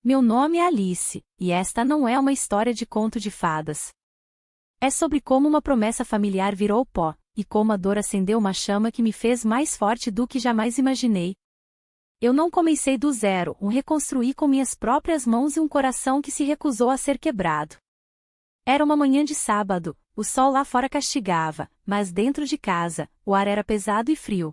Meu nome é Alice, e esta não é uma história de conto de fadas. É sobre como uma promessa familiar virou pó, e como a dor acendeu uma chama que me fez mais forte do que jamais imaginei. Eu não comecei do zero, reconstruí com minhas próprias mãos e um coração que se recusou a ser quebrado. Era uma manhã de sábado, o sol lá fora castigava, mas dentro de casa, o ar era pesado e frio.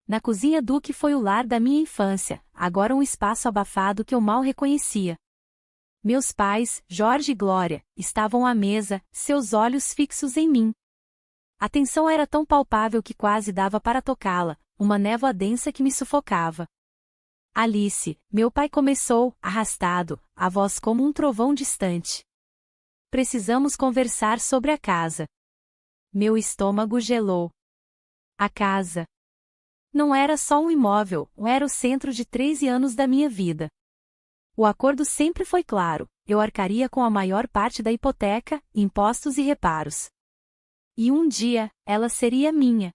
Na cozinha do que foi o lar da minha infância, agora um espaço abafado que eu mal reconhecia. Meus pais, Jorge e Glória, estavam à mesa, seus olhos fixos em mim. A tensão era tão palpável que quase dava para tocá-la, uma névoa densa que me sufocava. Alice, meu pai começou, arrastado, a voz como um trovão distante. Precisamos conversar sobre a casa. Meu estômago gelou. A casa. Não era só um imóvel, era o centro de 13 anos da minha vida. O acordo sempre foi claro, eu arcaria com a maior parte da hipoteca, impostos e reparos. E um dia, ela seria minha.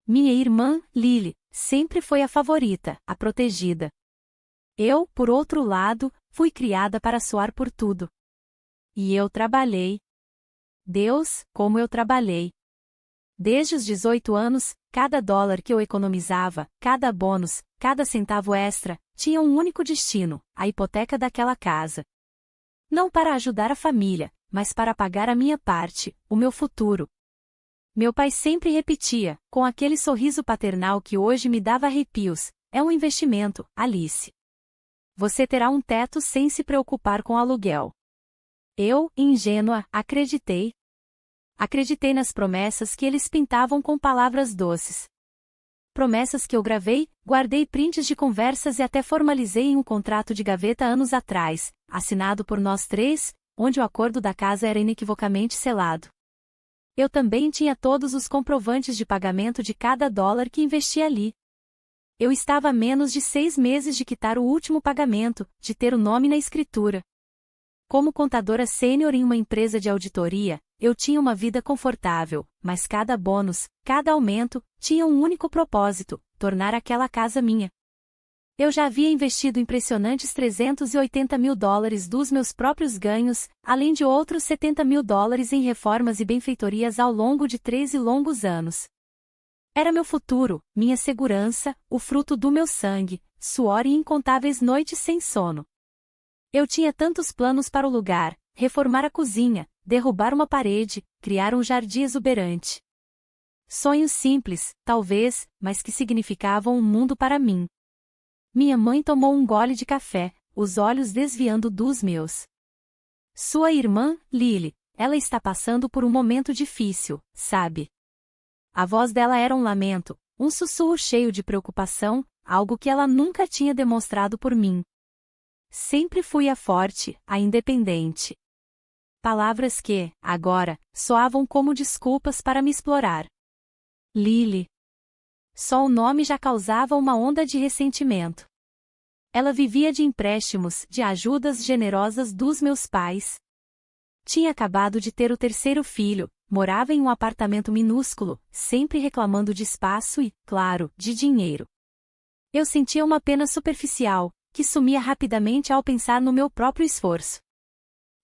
Minha irmã, Lily, sempre foi a favorita, a protegida. Eu, por outro lado, fui criada para suar por tudo. E eu trabalhei. Deus, como eu trabalhei. Desde os 18 anos, cada dólar que eu economizava, cada bônus, cada centavo extra, tinha um único destino, a hipoteca daquela casa. Não para ajudar a família, mas para pagar a minha parte, o meu futuro. Meu pai sempre repetia, com aquele sorriso paternal que hoje me dava arrepios, é um investimento, Alice. Você terá um teto sem se preocupar com aluguel. Eu, ingênua, acreditei. Acreditei nas promessas que eles pintavam com palavras doces. Promessas que eu gravei, guardei prints de conversas e até formalizei em um contrato de gaveta anos atrás, assinado por nós três, onde o acordo da casa era inequivocamente selado. Eu também tinha todos os comprovantes de pagamento de cada dólar que investi ali. Eu estava a menos de 6 meses de quitar o último pagamento, de ter o nome na escritura. Como contadora sênior em uma empresa de auditoria, eu tinha uma vida confortável, mas cada bônus, cada aumento, tinha um único propósito: tornar aquela casa minha. Eu já havia investido impressionantes $380 mil dos meus próprios ganhos, além de outros $70 mil em reformas e benfeitorias ao longo de 13 longos anos. Era meu futuro, minha segurança, o fruto do meu sangue, suor e incontáveis noites sem sono. Eu tinha tantos planos para o lugar: reformar a cozinha, derrubar uma parede, criar um jardim exuberante. Sonhos simples, talvez, mas que significavam um mundo para mim. Minha mãe tomou um gole de café, os olhos desviando dos meus. Sua irmã, Lily, ela está passando por um momento difícil, sabe? A voz dela era um lamento, um sussurro cheio de preocupação, algo que ela nunca tinha demonstrado por mim. Sempre fui a forte, a independente. Palavras que, agora, soavam como desculpas para me explorar. Lily. Só o nome já causava uma onda de ressentimento. Ela vivia de empréstimos, de ajudas generosas dos meus pais. Tinha acabado de ter o terceiro filho, morava em um apartamento minúsculo, sempre reclamando de espaço e, claro, de dinheiro. Eu sentia uma pena superficial, que sumia rapidamente ao pensar no meu próprio esforço.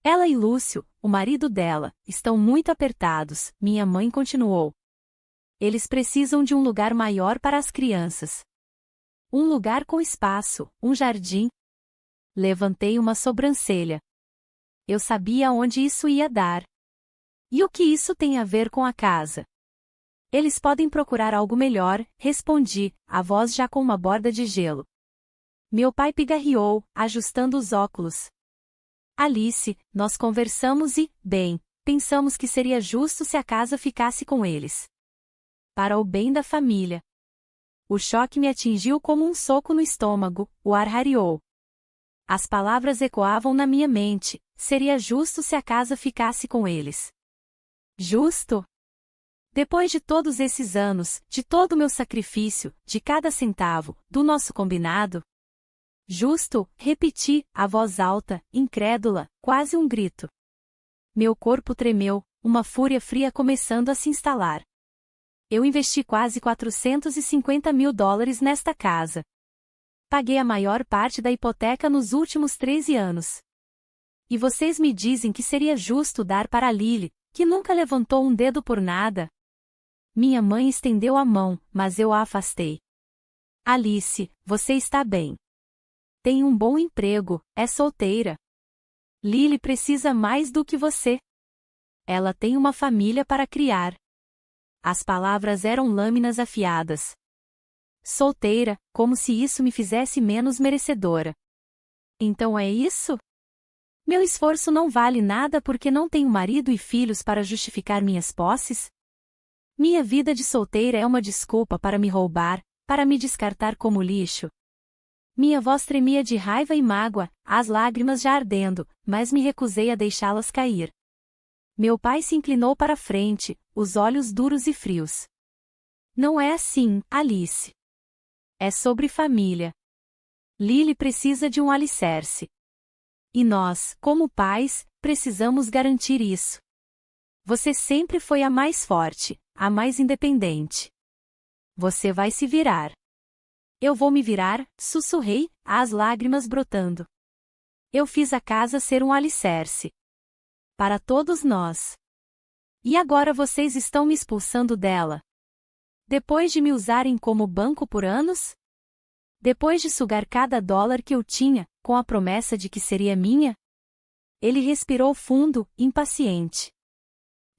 Ela e Lúcio, o marido dela, estão muito apertados, minha mãe continuou. Eles precisam de um lugar maior para as crianças. Um lugar com espaço, um jardim. Levantei uma sobrancelha. Eu sabia onde isso ia dar. E o que isso tem a ver com a casa? Eles podem procurar algo melhor, respondi, a voz já com uma borda de gelo. Meu pai pigarreou, ajustando os óculos. Alice, nós conversamos e, bem, pensamos que seria justo se a casa ficasse com eles. Para o bem da família. O choque me atingiu como um soco no estômago, o ar rareou. As palavras ecoavam na minha mente: seria justo se a casa ficasse com eles. Justo? Depois de todos esses anos, de todo o meu sacrifício, de cada centavo, do nosso combinado? Justo, repeti, a voz alta, incrédula, quase um grito. Meu corpo tremeu, uma fúria fria começando a se instalar. Eu investi quase $450 mil nesta casa. paguei a maior parte da hipoteca nos últimos 13 anos. E vocês me dizem que seria justo dar para Lily, que nunca levantou um dedo por nada? Minha mãe estendeu a mão, mas eu a afastei. Alice, você está bem. Tem um bom emprego, é solteira. Lily precisa mais do que você. Ela tem uma família para criar. As palavras eram lâminas afiadas. Solteira, como se isso me fizesse menos merecedora. Então é isso? Meu esforço não vale nada porque não tenho marido e filhos para justificar minhas posses? Minha vida de solteira é uma desculpa para me roubar, para me descartar como lixo. Minha voz tremia de raiva e mágoa, as lágrimas já ardendo, mas me recusei a deixá-las cair. Meu pai se inclinou para a frente, os olhos duros e frios. Não é assim, Alice. É sobre família. Lily precisa de um alicerce. E nós, como pais, precisamos garantir isso. Você sempre foi a mais forte, a mais independente. Você vai se virar. Eu vou me virar, sussurrei, as lágrimas brotando. Eu fiz a casa ser um alicerce. Para todos nós. E agora vocês estão me expulsando dela. Depois de me usarem como banco por anos? Depois de sugar cada dólar que eu tinha, com a promessa de que seria minha? Ele respirou fundo, impaciente.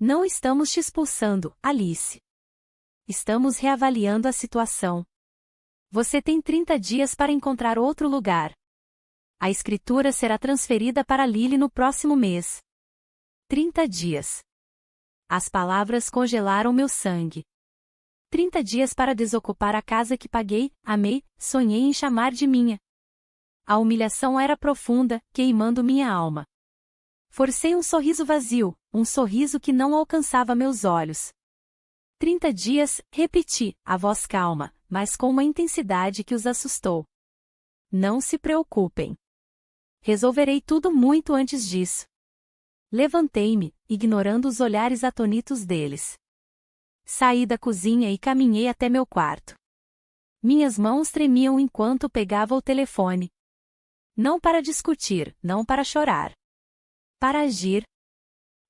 Não estamos te expulsando, Alice. Estamos reavaliando a situação. Você tem 30 dias para encontrar outro lugar. A escritura será transferida para Lily no próximo mês. 30 dias. As palavras congelaram meu sangue. 30 dias para desocupar a casa que paguei, amei, sonhei em chamar de minha. A humilhação era profunda, queimando minha alma. Forcei um sorriso vazio, um sorriso que não alcançava meus olhos. 30 dias, repeti, a voz calma, mas com uma intensidade que os assustou. Não se preocupem. Resolverei tudo muito antes disso. Levantei-me, ignorando os olhares atonitos deles. Saí da cozinha e caminhei até meu quarto. Minhas mãos tremiam enquanto pegava o telefone. Não para discutir, não para chorar. Para agir.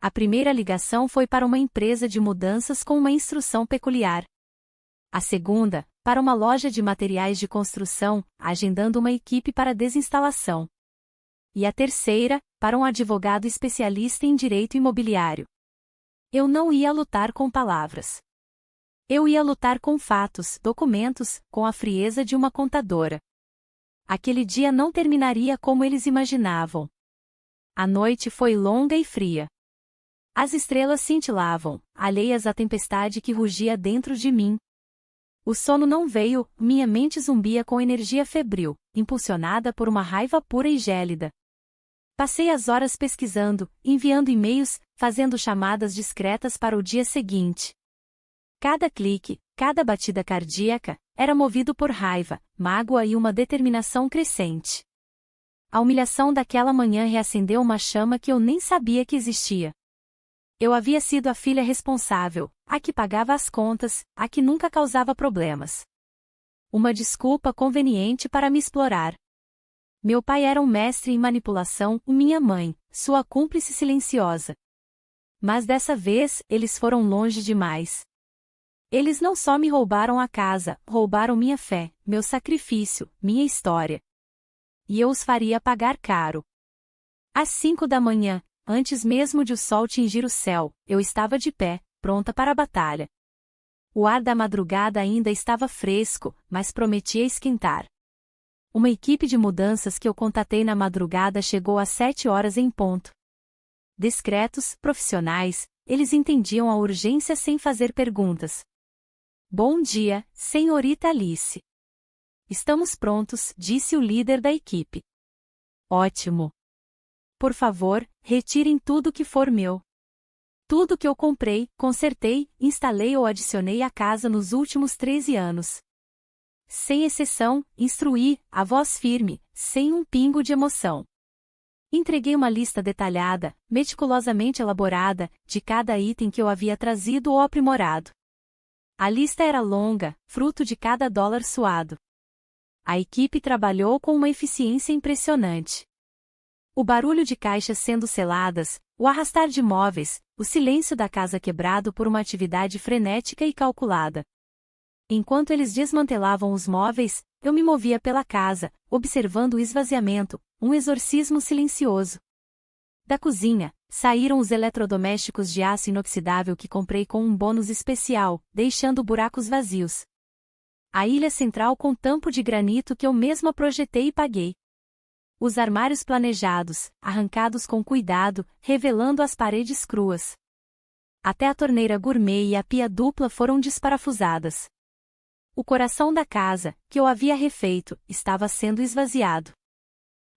A primeira ligação foi para uma empresa de mudanças com uma instrução peculiar. A segunda, para uma loja de materiais de construção, agendando uma equipe para desinstalação. E a terceira, para um advogado especialista em direito imobiliário. Eu não ia lutar com palavras. Eu ia lutar com fatos, documentos, com a frieza de uma contadora. Aquele dia não terminaria como eles imaginavam. A noite foi longa e fria. As estrelas cintilavam, alheias à tempestade que rugia dentro de mim. O sono não veio, minha mente zumbia com energia febril, impulsionada por uma raiva pura e gélida. Passei as horas pesquisando, enviando e-mails, fazendo chamadas discretas para o dia seguinte. Cada clique, cada batida cardíaca, era movido por raiva, mágoa e uma determinação crescente. A humilhação daquela manhã reacendeu uma chama que eu nem sabia que existia. Eu havia sido a filha responsável, a que pagava as contas, a que nunca causava problemas. Uma desculpa conveniente para me explorar. Meu pai era um mestre em manipulação, minha mãe, sua cúmplice silenciosa. Mas dessa vez, eles foram longe demais. Eles não só me roubaram a casa, roubaram minha fé, meu sacrifício, minha história. E eu os faria pagar caro. Às 5 da manhã, antes mesmo de o sol tingir o céu, eu estava de pé, pronta para a batalha. O ar da madrugada ainda estava fresco, mas prometia esquentar. Uma equipe de mudanças que eu contatei na madrugada chegou às 7 horas em ponto. Discretos, profissionais, eles entendiam a urgência sem fazer perguntas. Bom dia, senhorita Alice. Estamos prontos, disse o líder da equipe. Ótimo. Por favor, retirem tudo que for meu. Tudo que eu comprei, consertei, instalei ou adicionei à casa nos últimos 13 anos. Sem exceção, instruí, a voz firme, sem um pingo de emoção. Entreguei uma lista detalhada, meticulosamente elaborada, de cada item que eu havia trazido ou aprimorado. A lista era longa, fruto de cada dólar suado. A equipe trabalhou com uma eficiência impressionante. O barulho de caixas sendo seladas, o arrastar de móveis, o silêncio da casa quebrado por uma atividade frenética e calculada. Enquanto eles desmantelavam os móveis, eu me movia pela casa, observando o esvaziamento, um exorcismo silencioso. Da cozinha, saíram os eletrodomésticos de aço inoxidável que comprei com um bônus especial, deixando buracos vazios. A ilha central com tampo de granito que eu mesma projetei e paguei. Os armários planejados, arrancados com cuidado, revelando as paredes cruas. Até a torneira gourmet e a pia dupla foram desparafusadas. O coração da casa, que eu havia refeito, estava sendo esvaziado.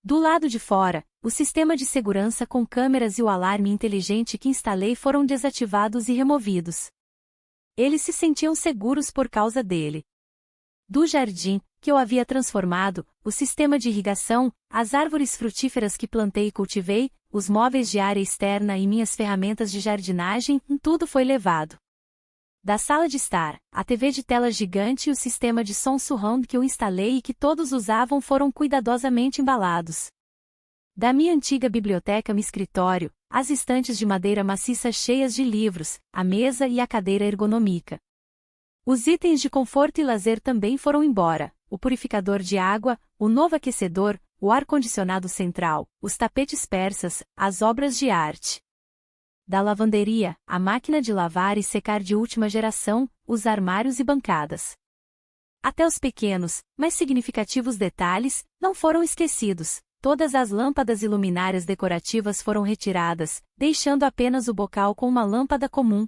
Do lado de fora, o sistema de segurança com câmeras e o alarme inteligente que instalei foram desativados e removidos. Eles se sentiam seguros por causa dele. Do jardim, que eu havia transformado, o sistema de irrigação, as árvores frutíferas que plantei e cultivei, os móveis de área externa e minhas ferramentas de jardinagem, tudo foi levado. Da sala de estar, a TV de tela gigante e o sistema de som surround que eu instalei e que todos usavam foram cuidadosamente embalados. Da minha antiga biblioteca-me escritório, as estantes de madeira maciça cheias de livros, a mesa e a cadeira ergonômica. Os itens de conforto e lazer também foram embora, o purificador de água, o novo aquecedor, o ar-condicionado central, os tapetes persas, as obras de arte. Da lavanderia, a máquina de lavar e secar de última geração, os armários e bancadas. Até os pequenos, mas significativos detalhes, não foram esquecidos. Todas as lâmpadas e luminárias decorativas foram retiradas, deixando apenas o bocal com uma lâmpada comum.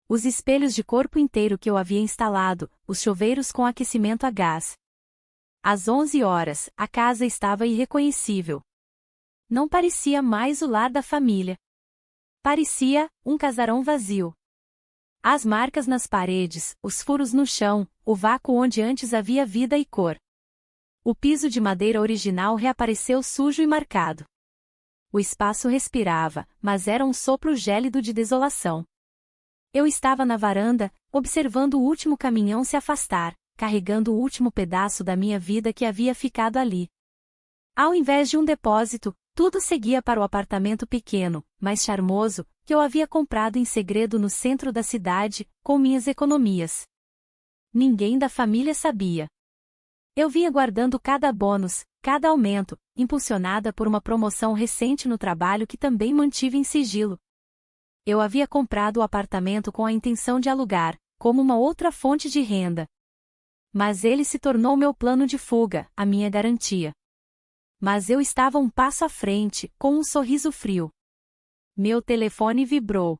Os espelhos de corpo inteiro que eu havia instalado, os chuveiros com aquecimento a gás. Às 11 horas, a casa estava irreconhecível. Não parecia mais o lar da família. Parecia um casarão vazio. As marcas nas paredes, os furos no chão, o vácuo onde antes havia vida e cor. O piso de madeira original reapareceu sujo e marcado. O espaço respirava, mas era um sopro gélido de desolação. Eu estava na varanda, observando o último caminhão se afastar, carregando o último pedaço da minha vida que havia ficado ali. Ao invés de um depósito, tudo seguia para o apartamento pequeno, mas charmoso, que eu havia comprado em segredo no centro da cidade, com minhas economias. Ninguém da família sabia. Eu vinha guardando cada bônus, cada aumento, impulsionada por uma promoção recente no trabalho que também mantive em sigilo. Eu havia comprado o apartamento com a intenção de alugar, como uma outra fonte de renda. Mas ele se tornou meu plano de fuga, a minha garantia. Mas eu estava um passo à frente, com um sorriso frio. Meu telefone vibrou.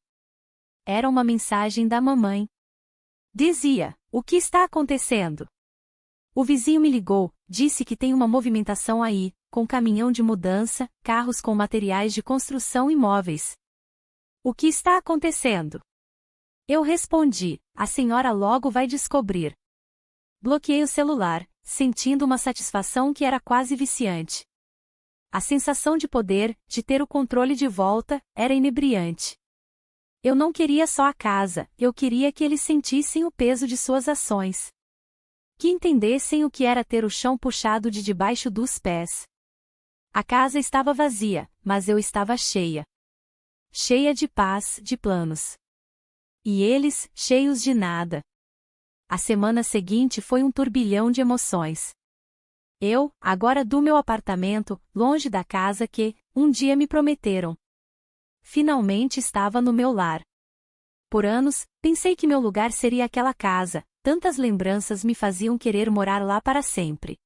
Era uma mensagem da mamãe. Dizia: "O que está acontecendo?" O vizinho me ligou, disse que tem uma movimentação aí, com caminhão de mudança, carros com materiais de construção e móveis. O que está acontecendo? Eu respondi: "A senhora logo vai descobrir." Bloqueei o celular, sentindo uma satisfação que era quase viciante. A sensação de poder, de ter o controle de volta, era inebriante. Eu não queria só a casa, eu queria que eles sentissem o peso de suas ações. Que entendessem o que era ter o chão puxado de debaixo dos pés. A casa estava vazia, mas eu estava cheia. Cheia de paz, de planos. E eles, cheios de nada. A semana seguinte foi um turbilhão de emoções. Eu, agora do meu apartamento, longe da casa que, um dia me prometeram. Finalmente estava no meu lar. Por anos, pensei que meu lugar seria aquela casa, tantas lembranças me faziam querer morar lá para sempre.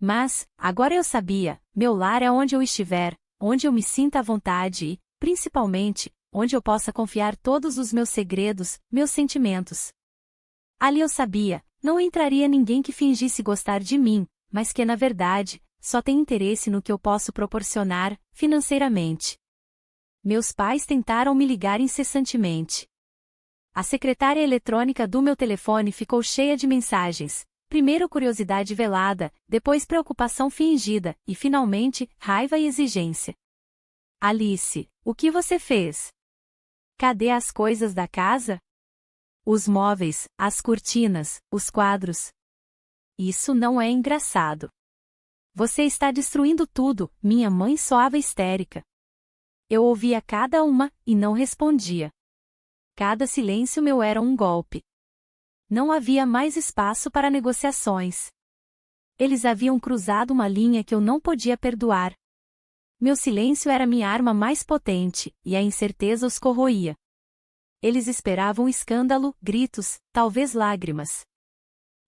Mas, agora eu sabia, meu lar é onde eu estiver, onde eu me sinta à vontade e, principalmente, onde eu possa confiar todos os meus segredos, meus sentimentos. Ali eu sabia, não entraria ninguém que fingisse gostar de mim, mas que na verdade, só tem interesse no que eu posso proporcionar, financeiramente. Meus pais tentaram me ligar incessantemente. A secretária eletrônica do meu telefone ficou cheia de mensagens. Primeiro curiosidade velada, depois preocupação fingida, e finalmente, raiva e exigência. Alice, o que você fez? Cadê as coisas da casa? Os móveis, as cortinas, os quadros. Isso não é engraçado. Você está destruindo tudo, minha mãe soava histérica. Eu ouvia cada uma, e não respondia. Cada silêncio meu era um golpe. Não havia mais espaço para negociações. Eles haviam cruzado uma linha que eu não podia perdoar. Meu silêncio era minha arma mais potente, e a incerteza os corroía. Eles esperavam escândalo, gritos, talvez lágrimas.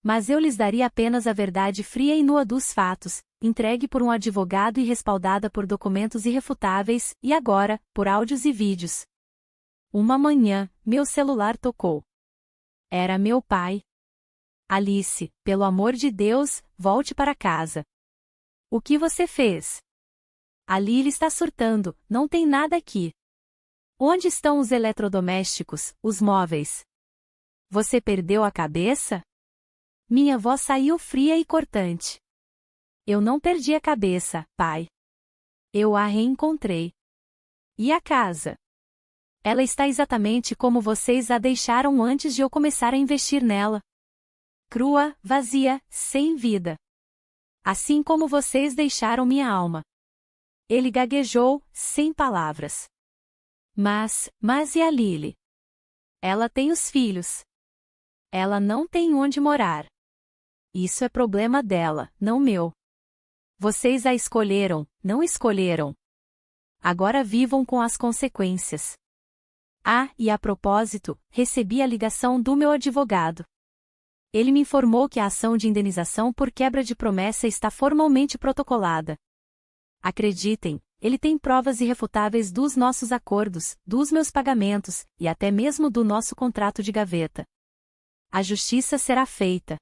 Mas eu lhes daria apenas a verdade fria e nua dos fatos, entregue por um advogado e respaldada por documentos irrefutáveis, e agora, por áudios e vídeos. Uma manhã, meu celular tocou. Era meu pai. Alice, pelo amor de Deus, volte para casa. O que você fez? A Lily está surtando, não tem nada aqui. Onde estão os eletrodomésticos, os móveis? Você perdeu a cabeça? Minha voz saiu fria e cortante. Eu não perdi a cabeça, pai. Eu a reencontrei. E a casa? Ela está exatamente como vocês a deixaram antes de eu começar a investir nela. Crua, vazia, sem vida. Assim como vocês deixaram minha alma. Ele gaguejou, sem palavras. Mas e a Lily? Ela tem os filhos. Ela não tem onde morar. Isso é problema dela, não meu. Vocês a escolheram, não escolheram. Agora vivam com as consequências. Ah, e a propósito, recebi a ligação do meu advogado. Ele me informou que a ação de indenização por quebra de promessa está formalmente protocolada. Acreditem, ele tem provas irrefutáveis dos nossos acordos, dos meus pagamentos, e até mesmo do nosso contrato de gaveta. A justiça será feita.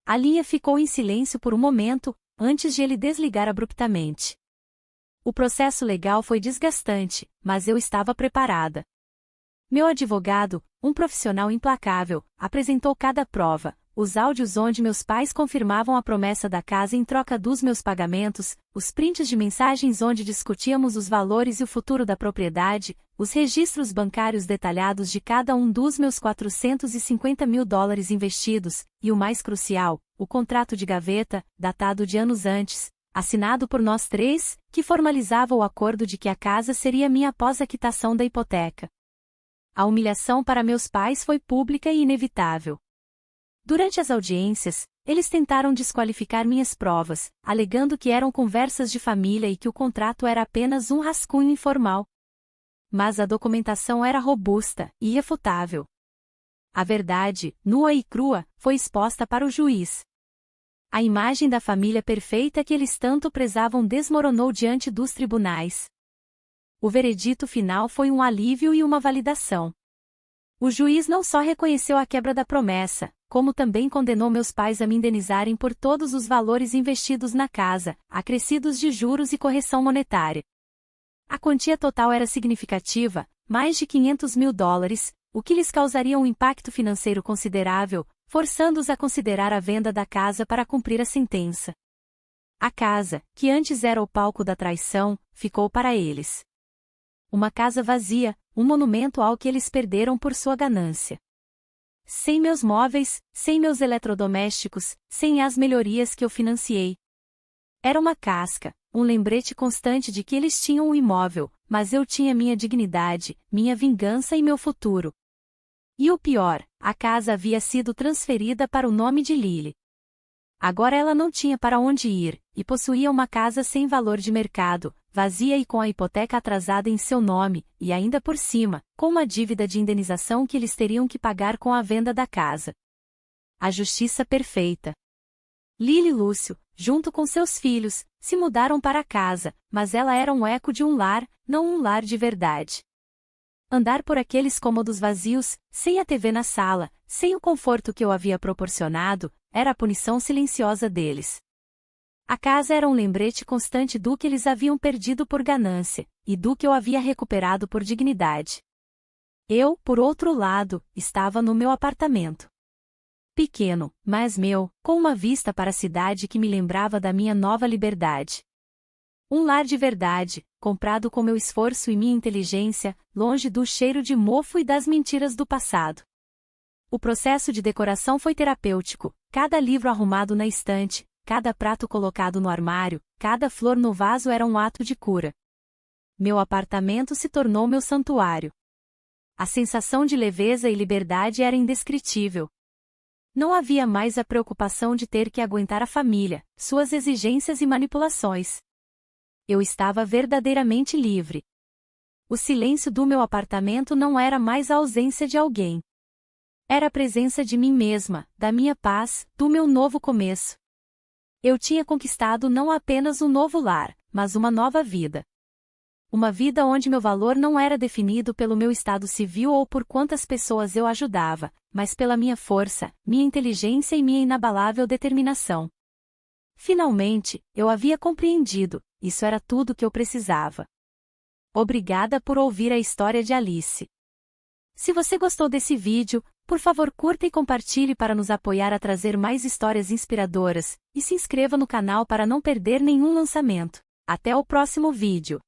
A linha ficou em silêncio por um momento, antes de ele desligar abruptamente. O processo legal foi desgastante, mas eu estava preparada. Meu advogado, um profissional implacável, apresentou cada prova, os áudios onde meus pais confirmavam a promessa da casa em troca dos meus pagamentos, os prints de mensagens onde discutíamos os valores e o futuro da propriedade, os registros bancários detalhados de cada um dos meus $450 mil investidos, e o mais crucial, o contrato de gaveta, datado de anos antes, assinado por nós três, que formalizava o acordo de que a casa seria minha após a quitação da hipoteca. A humilhação para meus pais foi pública e inevitável. Durante as audiências, eles tentaram desqualificar minhas provas, alegando que eram conversas de família e que o contrato era apenas um rascunho informal. Mas a documentação era robusta e irrefutável. A verdade, nua e crua, foi exposta para o juiz. A imagem da família perfeita que eles tanto prezavam desmoronou diante dos tribunais. O veredito final foi um alívio e uma validação. O juiz não só reconheceu a quebra da promessa, como também condenou meus pais a me indenizarem por todos os valores investidos na casa, acrescidos de juros e correção monetária. A quantia total era significativa, mais de $500 mil, o que lhes causaria um impacto financeiro considerável, forçando-os a considerar a venda da casa para cumprir a sentença. A casa, que antes era o palco da traição, ficou para eles. Uma casa vazia, um monumento ao que eles perderam por sua ganância. Sem meus móveis, sem meus eletrodomésticos, sem as melhorias que eu financiei. Era uma casca, um lembrete constante de que eles tinham um imóvel, mas eu tinha minha dignidade, minha vingança e meu futuro. E o pior, a casa havia sido transferida para o nome de Lily. Agora ela não tinha para onde ir, e possuía uma casa sem valor de mercado, vazia e com a hipoteca atrasada em seu nome, e ainda por cima, com uma dívida de indenização que eles teriam que pagar com a venda da casa. A justiça perfeita. Lily e Lúcio, junto com seus filhos, se mudaram para a casa, mas ela era um eco de um lar, não um lar de verdade. Andar por aqueles cômodos vazios, sem a TV na sala, sem o conforto que eu havia proporcionado, era a punição silenciosa deles. A casa era um lembrete constante do que eles haviam perdido por ganância, e do que eu havia recuperado por dignidade. Eu, por outro lado, estava no meu apartamento. Pequeno, mas meu, com uma vista para a cidade que me lembrava da minha nova liberdade. Um lar de verdade, comprado com meu esforço e minha inteligência, longe do cheiro de mofo e das mentiras do passado. O processo de decoração foi terapêutico, cada livro arrumado na estante, cada prato colocado no armário, cada flor no vaso era um ato de cura. Meu apartamento se tornou meu santuário. A sensação de leveza e liberdade era indescritível. Não havia mais a preocupação de ter que aguentar a família, suas exigências e manipulações. Eu estava verdadeiramente livre. O silêncio do meu apartamento não era mais a ausência de alguém. Era a presença de mim mesma, da minha paz, do meu novo começo. Eu tinha conquistado não apenas um novo lar, mas uma nova vida. Uma vida onde meu valor não era definido pelo meu estado civil ou por quantas pessoas eu ajudava, mas pela minha força, minha inteligência e minha inabalável determinação. Finalmente, eu havia compreendido, isso era tudo que eu precisava. Obrigada por ouvir a história de Alice. Se você gostou desse vídeo, por favor curta e compartilhe para nos apoiar a trazer mais histórias inspiradoras, e se inscreva no canal para não perder nenhum lançamento. Até o próximo vídeo.